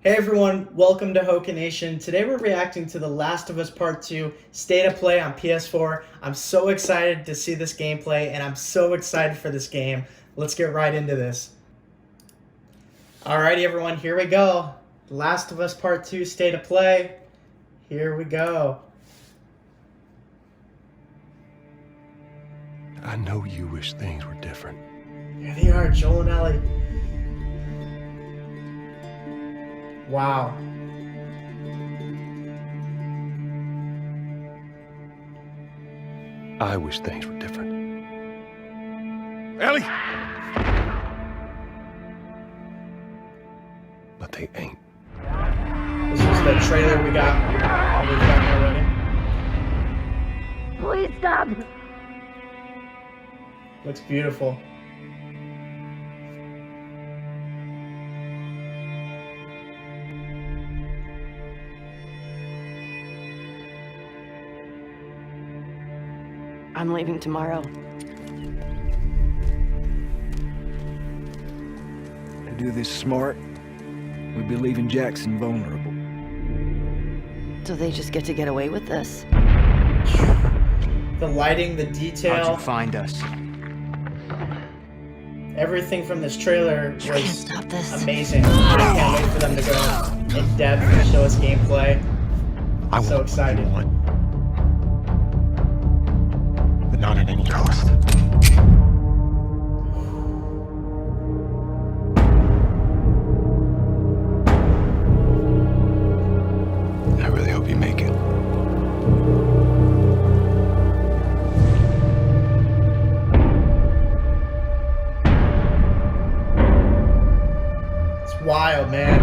Hey everyone, welcome to Hokin Nation. Today we're reacting to The Last of Us Part 2 State of Play on PS4. I'm so excited to see this gameplay and I'm so excited for this game. Let's get right into this. Alrighty everyone, here we go. The Last of Us Part 2 State of Play. Here we go. I know you wish things were different. Here they are, Joel and Ellie. Wow. I wish things were different. Ellie! But they ain't. This is the trailer we got already. Please stop! Looks beautiful. I'm leaving tomorrow. To do this smart, we'd be leaving Jackson vulnerable. So they just get to get away with this? The lighting, the detail. How'd you find us? Everything from this trailer You can't was stop this. amazing. I can't wait for them to go in depth and show us gameplay. I So want excited. what you want. But not at any cost. I really hope you make it. It's wild, man.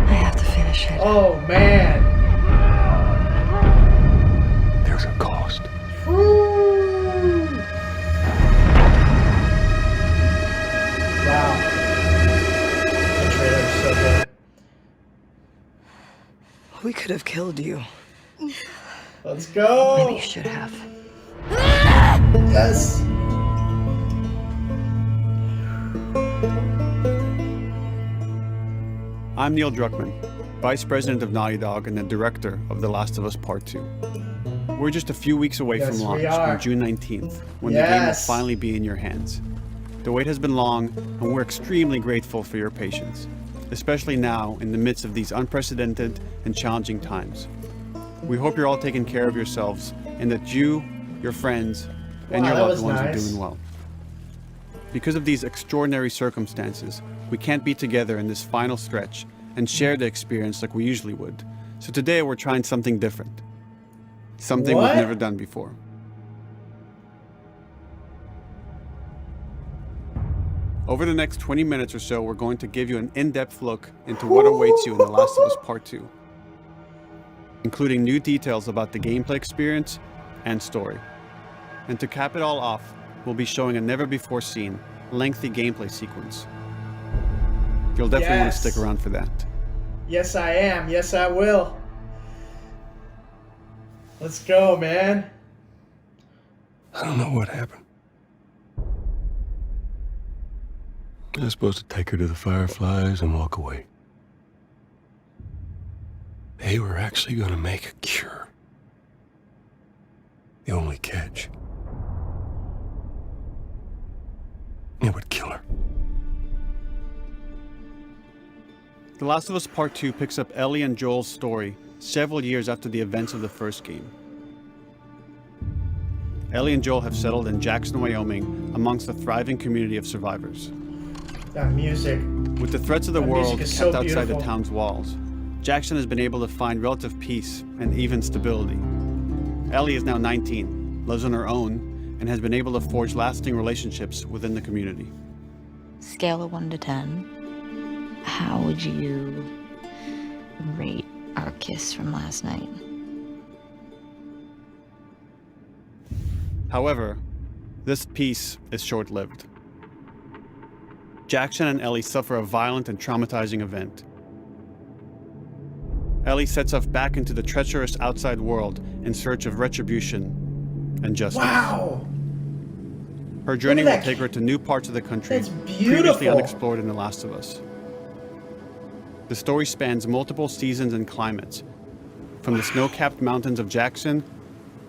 I have to finish it. Oh, man. There's a cost. Woo. Wow. The trailer's so good. We could have killed you. Let's go. Maybe you should have. Yes. I'm Neil Druckmann, Vice President of Naughty Dog and the Director of The Last of Us Part 2. We're just a few weeks away Yes, from we launch are. on June 19th, when the game will Yes. finally be in your hands. The wait has been long, and we're extremely grateful for your patience, especially now in the midst of these unprecedented and challenging times. We hope you're all taking care of yourselves and that you, your friends, and Wow, your that loved was ones are nice. doing well. Because of these extraordinary circumstances, we can't be together in this final stretch and share the experience like we usually would. So today we're trying something different. Something What? we've never done before. Over the next 20 minutes or so, we're going to give you an in-depth look into what awaits you in The Last of Us Part 2, including new details about the gameplay experience and story. And to cap it all off, we'll be showing a never-before-seen, lengthy gameplay sequence. You'll definitely want to Yes. stick around for that. Yes, I am. Yes, I will. Let's go, man. I don't know what happened. I was supposed to take her to the Fireflies and walk away. They were actually going to make a cure. The only catch, it would kill her. The Last of Us Part 2 picks up Ellie and Joel's story several years after the events of the first game. Ellie and Joel have settled in Jackson, Wyoming, amongst a thriving community of survivors. That music. With the threats of the That world music is kept so outside the beautiful. town's walls, Jackson has been able to find relative peace and even stability. Ellie is now 19, lives on her own, and has been able to forge lasting relationships within the community. Scale of 1 to 10, how would you rate our kiss from last night? However, this peace is short-lived. Jackson and Ellie suffer a violent and traumatizing event. Ellie sets off back into the treacherous outside world in search of retribution and justice. Wow. Her journey Look will at that. take her to new parts of the country That's previously beautiful. unexplored in The Last of Us. The story spans multiple seasons and climates, from the snow-capped mountains of Jackson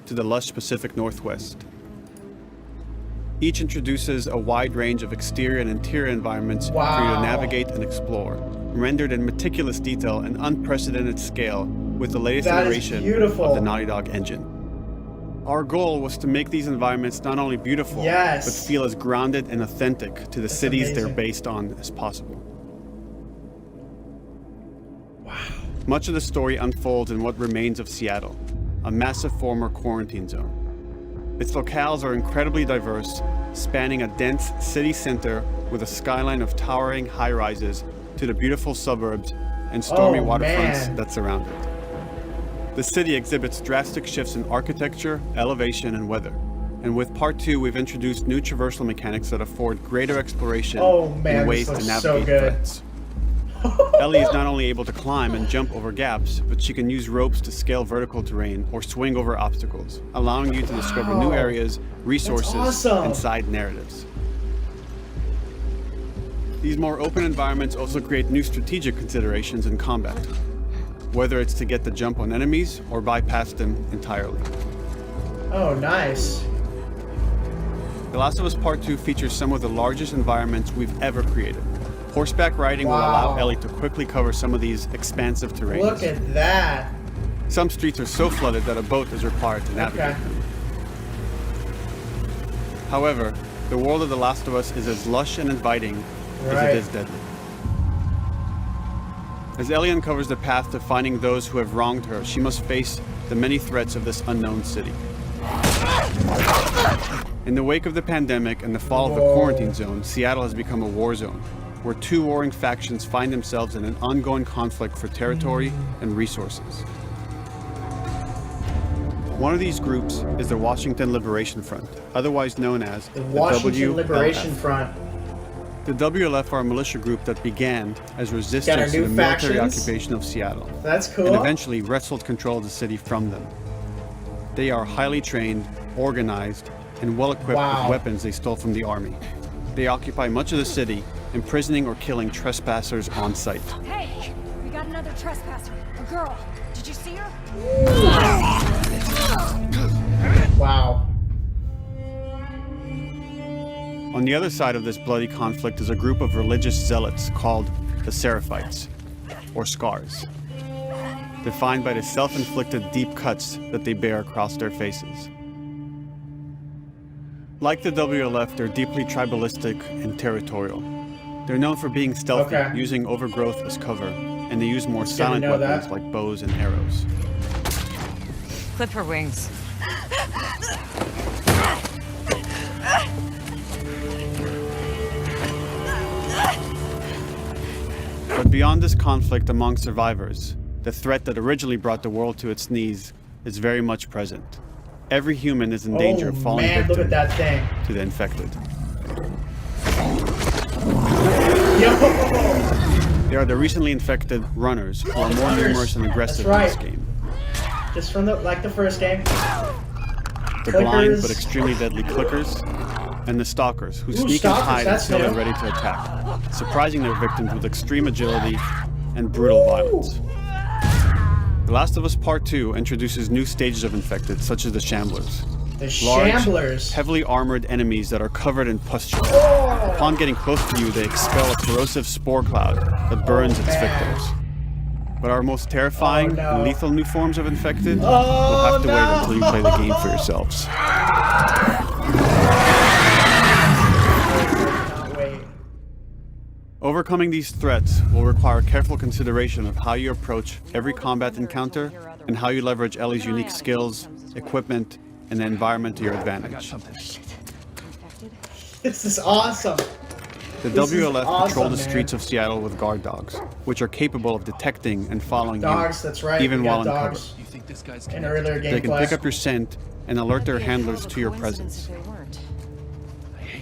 to the lush Pacific Northwest. Each introduces a wide range of exterior and interior environments for you to navigate and explore, rendered in meticulous detail and unprecedented scale with the latest iteration of the Naughty Dog engine. Our goal was to make these environments not only beautiful, but feel as grounded and authentic to the cities they're based on as possible. Wow. Much of the story unfolds in what remains of Seattle, a massive former quarantine zone. Its locales are incredibly diverse, spanning a dense city center with a skyline of towering high-rises to the beautiful suburbs and stormy waterfronts that surround it. The city exhibits drastic shifts in architecture, elevation, and weather. And with Part 2, we've introduced new traversal mechanics that afford greater exploration and ways to navigate threats. Ellie is not only able to climb and jump over gaps, but she can use ropes to scale vertical terrain or swing over obstacles, allowing you to discover new areas, resources, and side narratives. These more open environments also create new strategic considerations in combat, whether it's to get the jump on enemies or bypass them entirely. Oh, nice. The Last of Us Part 2 features some of the largest environments we've ever created. Horseback riding will allow Ellie to quickly cover some of these expansive terrains. Look at that. Some streets are so flooded that a boat is required to navigate them. However, the world of The Last of Us is as lush and inviting as it is deadly. As Ellie uncovers the path to finding those who have wronged her, she must face the many threats of this unknown city. In the wake of the pandemic and the fall of the quarantine zone, Seattle has become a war zone, where two warring factions find themselves in an ongoing conflict for territory and resources. One of these groups is the Washington Liberation Front, otherwise known as the Washington Liberation Front. The WLF are a militia group that began as resistance to the military occupation of Seattle. That's cool. And eventually wrestled control of the city from them. They are highly trained, organized, and well-equipped with weapons they stole from the army. They occupy much of the city, imprisoning or killing trespassers on sight. Hey, we got another trespasser. A girl. Did you see her? Wow. On the other side of this bloody conflict is a group of religious zealots called the Seraphites, or Scars, defined by the self-inflicted deep cuts that they bear across their faces. Like the WLF, they're deeply tribalistic and territorial. They're known for being stealthy, using overgrowth as cover, and they use more silent weapons like bows and arrows. Clip her wings. But beyond this conflict among survivors, the threat that originally brought the world to its knees is very much present. Every human is in danger of falling victim look at that thing. to the infected. Yo! They are the recently infected runners, who are more numerous and aggressive in this game. Just from the first game. The blind but extremely deadly clickers, and the stalkers, who sneak and hide until they're ready to attack, surprising their victims with extreme agility and brutal violence. The Last of Us Part 2 introduces new stages of infected, such as the Shamblers. The Shamblers? Heavily armored enemies that are covered in pustules. Upon getting close to you, they expel a corrosive spore cloud that burns its victims. But our most terrifying and lethal new forms of infected will have to wait until you play the game for yourselves. Overcoming these threats will require careful consideration of how you approach every combat encounter and how you leverage Ellie's unique skills, equipment, and the environment to your advantage. This is awesome. The WLF patrol the streets of Seattle with guard dogs, which are capable of detecting and following you, even while in cover. In earlier gameplay. They can pick up your scent and alert their handlers to your presence.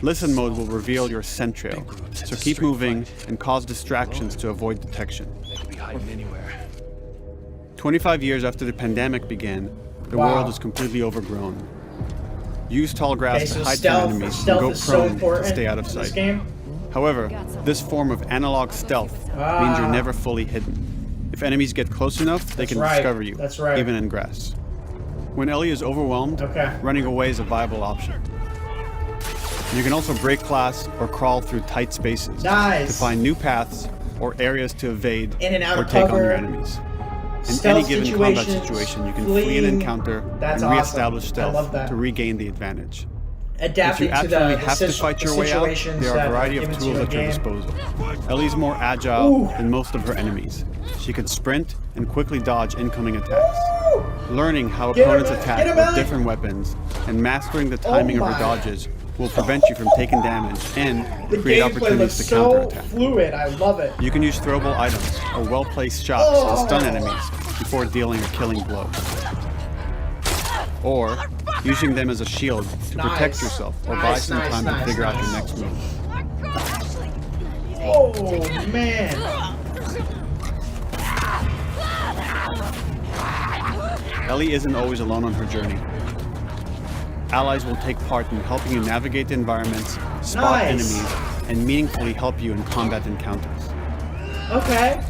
Listen mode will reveal your scent trail, so keep moving and cause distractions to avoid detection. 25 years after the pandemic began, the world is completely overgrown. Use tall grass to hide from enemies and go prone to stay out of sight. However, this form of analog stealth means you're never fully hidden. If enemies get close enough, they can discover you, even in grass. When Ellie is overwhelmed, running away is a viable option. You can also break glass or crawl through tight spaces to find new paths or areas to evade or take on your enemies. In any given combat situation, you can flee an encounter and re-establish stealth to regain the advantage. If you absolutely have to fight your way out, there are a variety of tools at your disposal. Ellie's more agile than most of her enemies. She can sprint and quickly dodge incoming attacks. Learning how opponents attack with different weapons and mastering the timing of her dodges will prevent you from taking damage and create opportunities to counterattack. Fluid. I love it. You can use throwable items or well-placed shots to stun enemies before dealing a killing blow. Or using them as a shield to protect yourself or buy some time to figure out your next move. Oh, man. Ellie isn't always alone on her journey. Allies will take part in helping you navigate the environments, spot enemies, and meaningfully help you in combat encounters. Okay.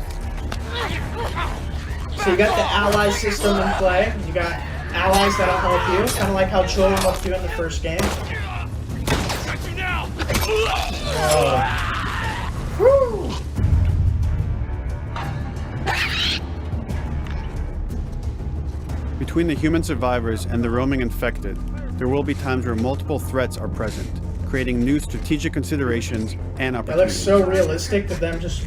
So you got the ally system in play. You got allies that'll help you, kind of like how Joel helped you in the first game. Woo. Between the human survivors and the roaming infected, there will be times where multiple threats are present, creating new strategic considerations and opportunities. That looks so realistic to them just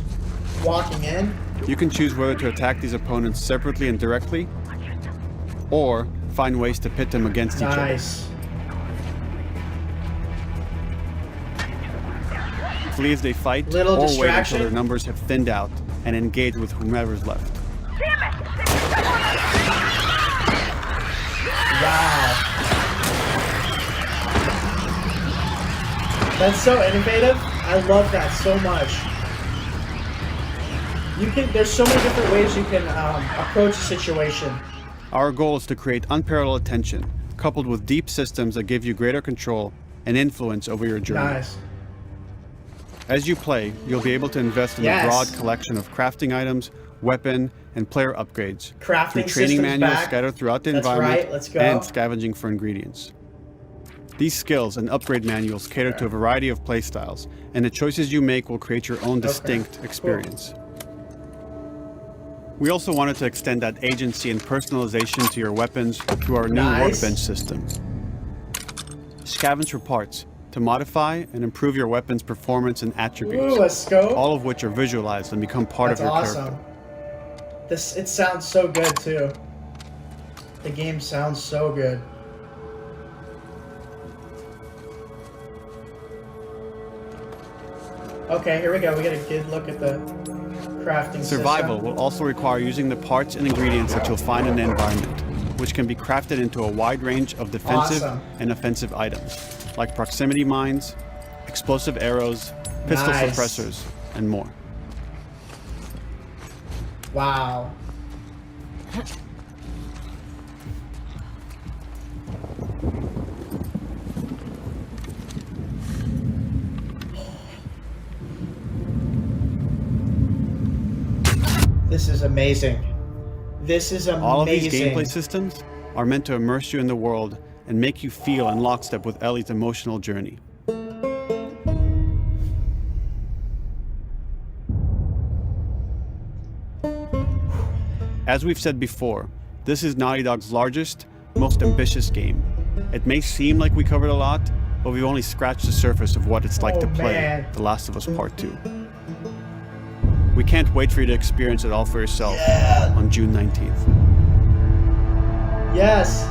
walking in. You can choose whether to attack these opponents separately and directly, or find ways to pit them against each other. Nice. Flee as they fight, or wait until their numbers have thinned out and engage with whomever's left. Wow. That's so innovative. I love that so much. There's so many different ways you can approach a situation. Our goal is to create unparalleled tension, coupled with deep systems that give you greater control and influence over your journey. Nice. As you play, you'll be able to invest in a broad collection of crafting items, weapon, and player upgrades through training manuals scattered throughout the environment and scavenging for ingredients. These skills and upgrade manuals cater to a variety of playstyles, and the choices you make will create your own distinct experience. We also wanted to extend that agency and personalization to your weapons through our new workbench system. Scavenge for parts to modify and improve your weapon's performance and attributes, all of which are visualized and become part of your character. It sounds so good too. The game sounds so good. Okay, here we go. We get a good look at the crafting Survival system. will also require using the parts and ingredients that you'll find in the environment, which can be crafted into a wide range of defensive and offensive items, like proximity mines, explosive arrows, pistol suppressors, and more. Wow. This is amazing. This is amazing. All of these gameplay systems are meant to immerse you in the world and make you feel in lockstep with Ellie's emotional journey. As we've said before, this is Naughty Dog's largest, most ambitious game. It may seem like we covered a lot, but we've only scratched the surface of what it's like to play The Last of Us Part 2. We can't wait for you to experience it all for yourself on June 19th. Yes.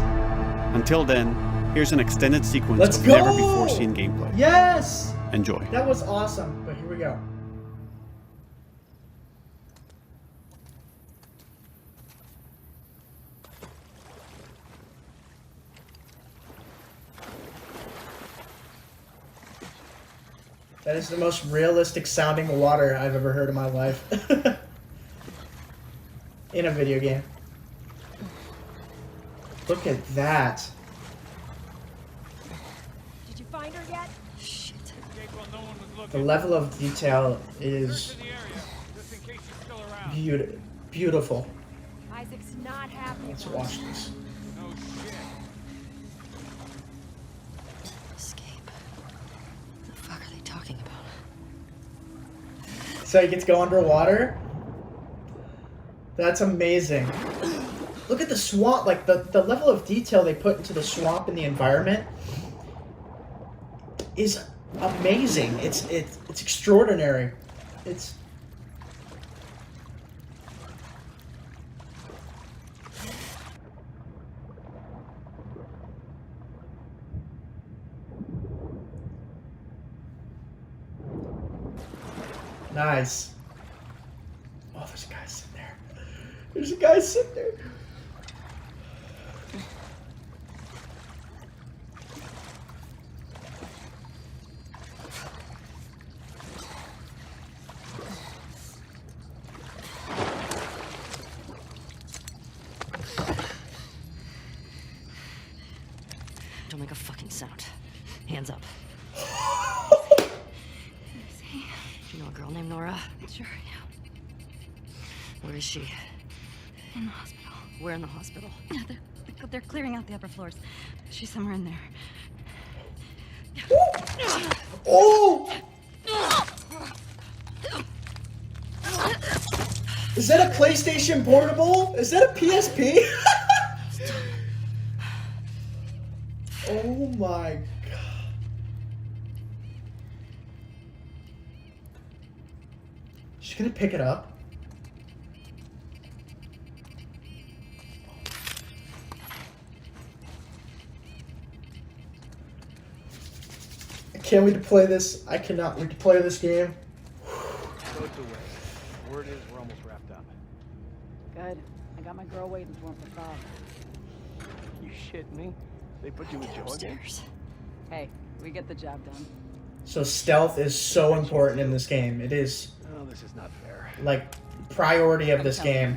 Until then, here's an extended sequence of never-before-seen gameplay. Yes. Enjoy. That was awesome, but here we go. That is the most realistic sounding water I've ever heard in my life. In a video game. Look at that. Did you find her yet? Shit. The level of detail is beautiful. Isaac's not happy. Let's watch this. Escape. What the fuck are they talking about? So he gets to go underwater? That's amazing. Look at the swamp, like the level of detail they put into the swamp and the environment is amazing. It's extraordinary. It's nice. Oh, there's a guy sitting there. There's a guy sitting there. Don't make a fucking sound. Hands up. Do you know a girl named Nora? Sure, yeah. Where is she? In the hospital. Where in the hospital? Yeah, they're clearing out the upper floors. She's somewhere in there. Oh! Is that a PlayStation Portable? Is that a PSP? Oh my god. She's gonna pick it up. I can't wait to play this. I cannot wait to play this game. Boats away. Word is we're almost wrapped up. Good. I got my girl waiting for him for Bob. You shit me? They put you with Joe again? Upstairs. Hey, we get the job done. So stealth is so important in this game. It is Oh, this is not fair. like priority of this game.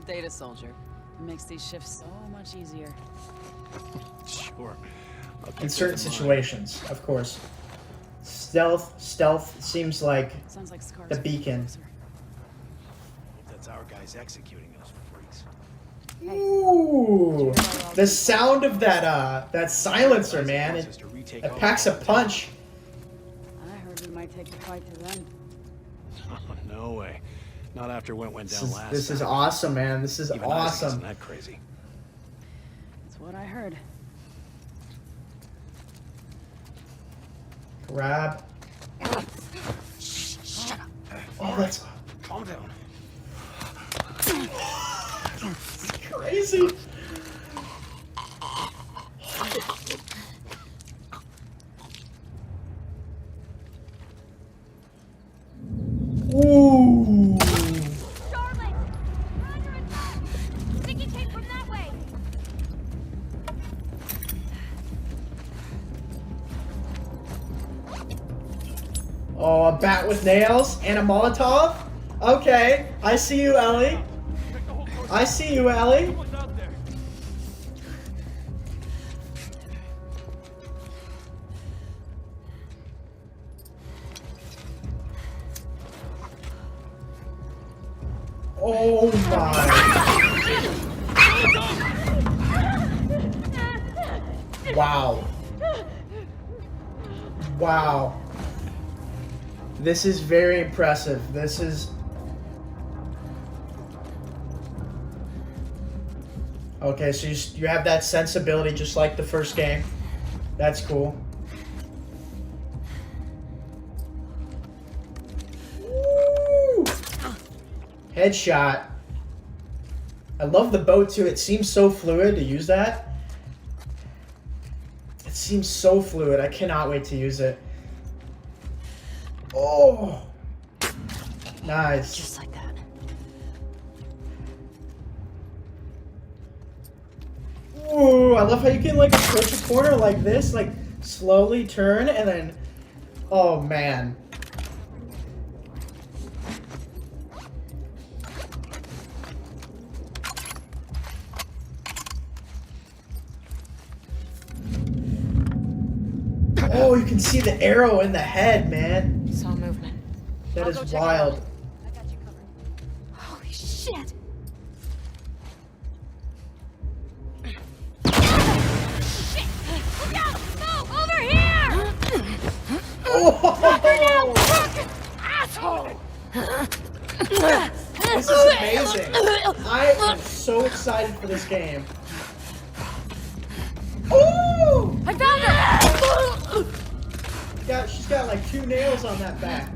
Data soldier. It makes these shifts so much easier. Sure. I'll keep In those certain in mind. situations, of course. Stealth seems like Sounds like Scar's the beacon. closer. Hope that's our guys executing those freaks. Ooh, the sound of that silencer, man, it packs a punch. I heard we might take the fight to them. No way. Not after what went down last This is time. awesome, man. This is Even Isaac isn't awesome. that crazy. That's what I heard. Grab. Shut up. Oh, that's Calm down. crazy. Ooh. Darling! We're under attack! Sticky tape from that way! Oh, a bat with nails and a Molotov? Okay, I see you, Ellie. I see you, Ellie. Oh my. Wow. Wow. This is very impressive. This is... Okay, so you have that sensibility just like the first game. That's cool. Woo! Headshot. I love the bow too. It seems so fluid to use that. It seems so fluid. I cannot wait to use it. Oh! Nice. Just like that. Ooh, I love how you can like approach a corner like this, like slowly turn and then, oh man. Oh, you can see the arrow in the head, man. Saw movement. That I'll is go check it wild. out. I got you covered. Holy shit! Shit! Look out! No! Over here! Oh, Asshole! this is amazing. I am so excited for this game. Ooh! I found her! Yeah, she's got like 2 nails on that back.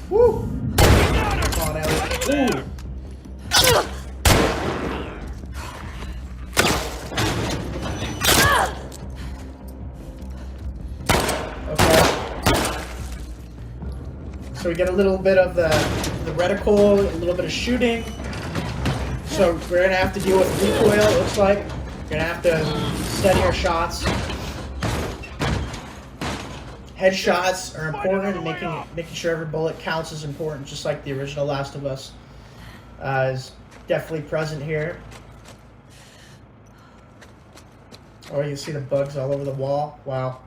Woo! Come on, Ellie. Ooh. Okay. So we get a little bit of the reticle, a little bit of shooting. So we're gonna have to deal with recoil, it looks like. We're gonna have to steady our shots. Headshots are important, and making sure every bullet counts is important, just like the original Last of Us is definitely present here. Oh, you see the bugs all over the wall. Wow.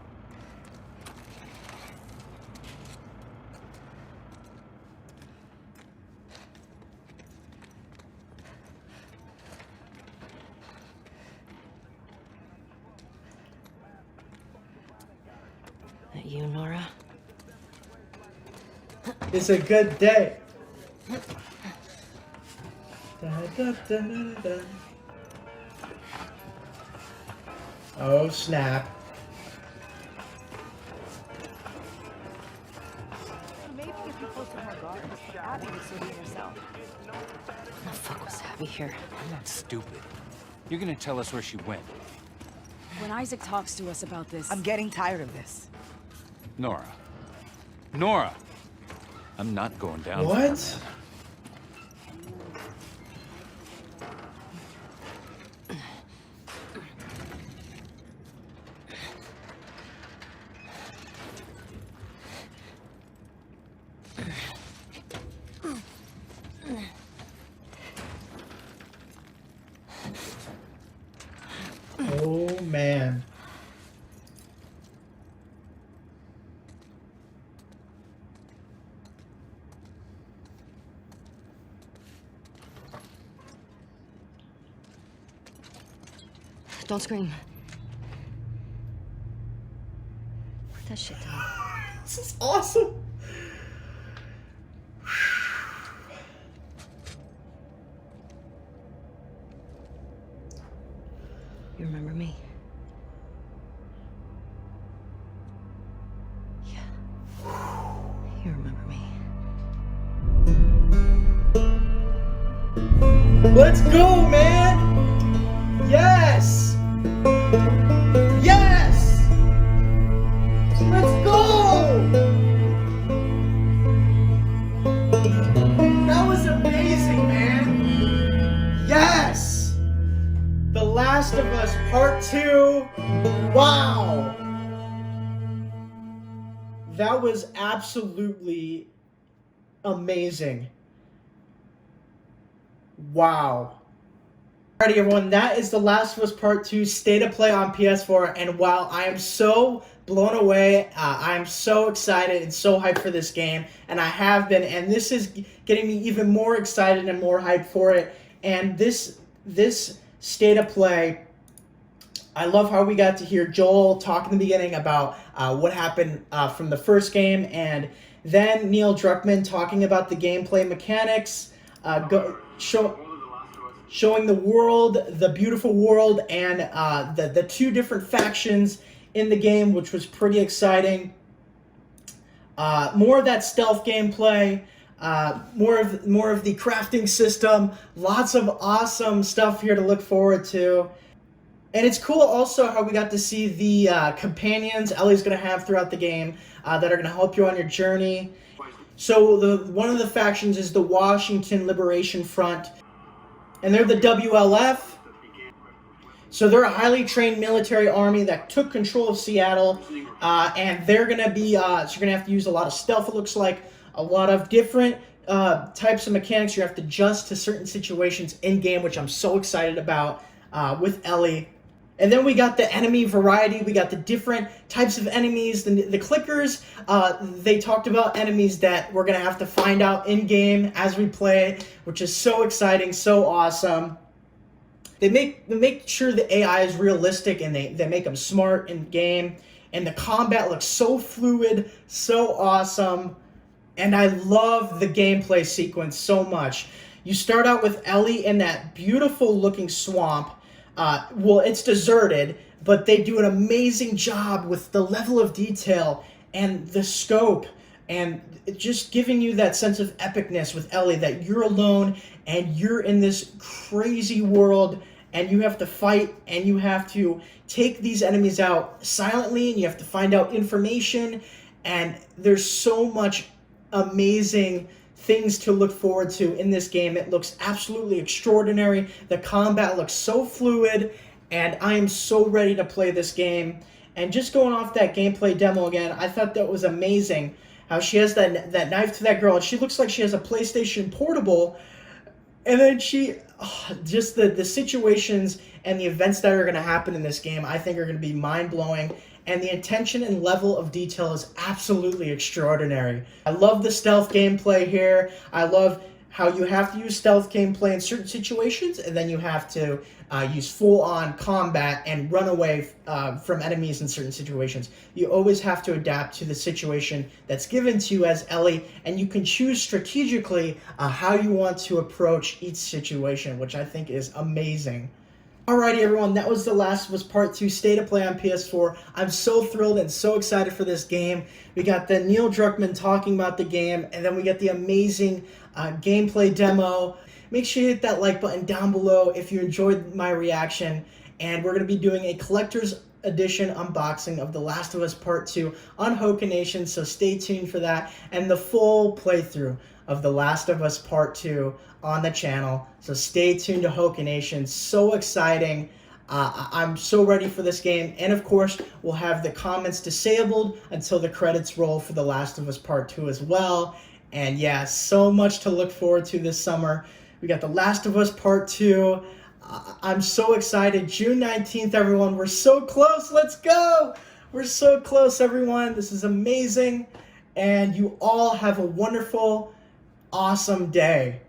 That you, Nora? It's a good day. Da, da, da, da, da. Oh, snap. Maybe if you posted more guards, Abby would still be herself. What the fuck was Abby here? I'm not stupid. You're gonna tell us where she went. When Isaac talks to us about this... I'm getting tired of this. Nora. Nora! I'm not going down. What? Oh, man. Don't scream. Put that shit down. This is awesome. You remember me? Yeah. You remember me. Let's go, man! Yes! Yes! Let's go! That was amazing, man! Yes! The Last of Us Part 2. Wow! That was absolutely amazing. Wow. Alrighty, everyone, that is The Last of Us Part 2 State of Play on PS4, and wow, I am so blown away. I am so excited and so hyped for this game, and I have been, and this is getting me even more excited and more hyped for it. And this State of Play, I love how we got to hear Joel talk in the beginning about what happened from the first game, and then Neil Druckmann talking about the gameplay mechanics, showing the world, the beautiful world, and the 2 different factions in the game, which was pretty exciting. More of that stealth gameplay, more of the crafting system, lots of awesome stuff here to look forward to. And it's cool also how we got to see the companions Ellie's going to have throughout the game that are going to help you on your journey. So one of the factions is the Washington Liberation Front, and they're the WLF. So they're a highly trained military army that took control of Seattle, and they're going to be, so you're going to have to use a lot of stealth, it looks like, a lot of different types of mechanics you have to adjust to certain situations in-game, which I'm so excited about with Ellie. And then we got the enemy variety. We got the different types of enemies. The clickers, they talked about enemies that we're going to have to find out in-game as we play, which is so exciting, so awesome. They make sure the AI is realistic, and they make them smart in-game. And the combat looks so fluid, so awesome. And I love the gameplay sequence so much. You start out with Ellie in that beautiful looking swamp. Well, it's deserted, but they do an amazing job with the level of detail and the scope, and just giving you that sense of epicness with Ellie, that you're alone and you're in this crazy world, and you have to fight, and you have to take these enemies out silently, and you have to find out information, and there's so much amazing things to look forward to in this game. It looks absolutely extraordinary. The combat looks so fluid, and I am so ready to play this game. And just going off that gameplay demo again, I thought that was amazing. How she has that knife to that girl, and she looks like she has a PlayStation Portable. And then just the situations and the events that are going to happen in this game, I think are going to be mind-blowing. And the attention and level of detail is absolutely extraordinary. I love the stealth gameplay here. I love how you have to use stealth gameplay in certain situations, and then you have to use full-on combat and run away from enemies in certain situations. You always have to adapt to the situation that's given to you as Ellie, and you can choose strategically how you want to approach each situation, which I think is amazing. Alrighty everyone, that was The Last of Us Part 2 State of Play on PS4. I'm so thrilled and so excited for this game. We got the Neil Druckmann talking about the game, and then we get the amazing gameplay demo. Make sure you hit that like button down below if you enjoyed my reaction. And we're going to be doing a Collector's Edition unboxing of The Last of Us Part 2 on Hokin Nation, so stay tuned for that. And the full playthrough of The Last of Us Part 2 on the channel, so stay tuned to Hokin Nation. So exciting. I'm so ready for this game, and of course we'll have the comments disabled until the credits roll for The Last of Us Part 2 as well. And yeah, so much to look forward to this summer. We got The Last of Us Part 2. I'm so excited. June 19th, everyone. We're so close. Let's go. We're so close, everyone. This is amazing, and you all have a wonderful, awesome day.